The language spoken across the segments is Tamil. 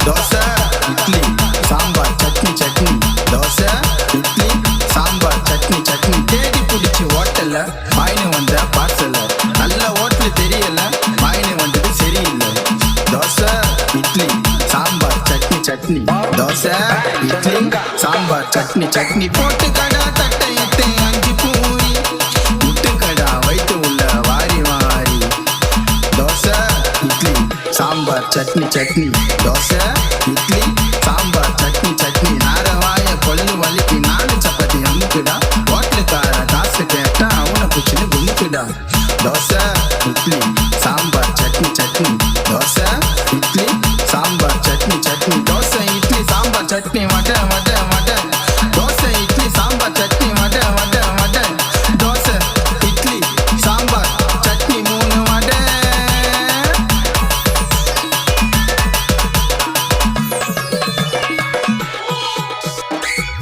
தோசை இட்லி சாம்பார் சட்னி சட்னி தோசை இட்லி சாம்பார் சட்னி சட்னி தேடி பிடிச்சி ஹோட்டல்ல வாயினு வந்த பார்சல்ல நல்ல ஹோட்டல் தெரியல வாயினு வந்தது சரியில்லை தோசை இட்லி சாம்பார் சட்னி சட்னி தோசை இட்லி சாம்பார் சட்னி சட்னி போட்டு கடா தட்டை இட்டு 5 பூரி முட்டு கடா வைத்து உள்ள வாரி வாரி தோசை இட்லி சாம்பார் சட்னி சட்னி தோசை இட்லி சாம்பார் சட்னி சட்னி நாரவாய கொள்ளு வலிக்கு 4 சப்பாத்தி அமுக்குடா ஹோட்டலுக்கார காசு கேட்டா அவனை பிடிச்சின்னு குமுக்குடா தோசை இட்லி சாம்பார் சட்னி சட்னி தோசை இட்லி சாம்பார் சட்னி சட்னி தோசை இட்லி சாம்பார் சட்னி வடை வடை வடை தோசை இட்லி சாம்பார் சட்னி வடை வடை வடை தோசை இட்லி சாம்பார் சட்னி 3 வடை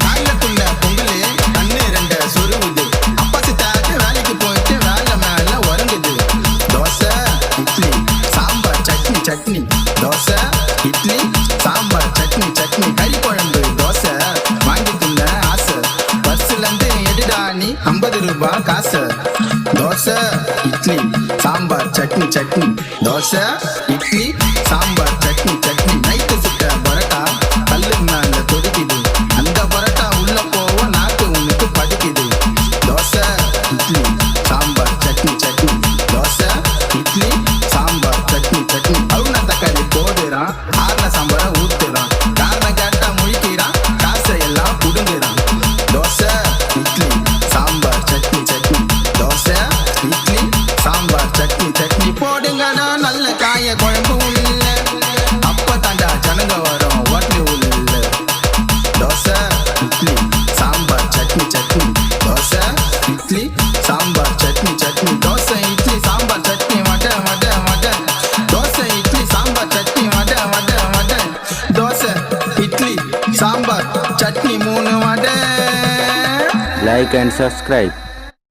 காலத்துள்ள பொங்கலு கண்ணு 2 சொருவுது அப்பாசி தாக்கு வேலைக்கு போயிட்டு வேலை மேல உறங்குது தோசை இட்லி சாம்பார் சட்னி சட்னி தோசை இட்லி சாம்பார் சட்னி சட்னி கறி குழம்பு தோசை வாங்கிட்டுள்ள ஆசை பஸ்ல இருந்து எடுடா நீ 50 ரூபாய் காசு தோசை இட்லி சாம்பார் சட்னி சட்னி தோசை இட்லி சாம்பார் சட்னி சட்னி நைட்டு சுட்ட பரோட்டா கல்லு மேல கொதிக்குது அந்த பரோட்டா உள்ள போவோம் நாக்கு உனக்கு படிக்குது தோசை இட்லி சாம்பார் சட்னி சட்னி தோசை இட்லி சாம்பார் சட்னி சட்னி அருண தக்காளி போடுறான் ஆறுன சாம்பாரை ஊத்துறான் காரணம் கேட்டா முழிக்கிறான் காசை எல்லாம் புடுங்குறான் தோசை இட்லி சாம்பார் சட்னி சட்னி தோசை இட்லி சாம்பார் சட்னி சட்னி போடுங்கடா நல்ல காய குழம்பு உள்ள அப்ப தாண்டா ஜனங்க வரும் ஹோட்டலு உள்ள தோசை இட்லி சாம்பார் சட்னி சட்னி தோசை இட்லி சாம்பார் சட்னி சட்னி தோசை இட்லி சாம்பார் சட்னி வடை வடை வடை தோசை இட்லி சாம்பார் சட்னி வடை வடை வடை தோசை இட்லி சாம்பார் சட்னி 3 வடை Like and subscribe.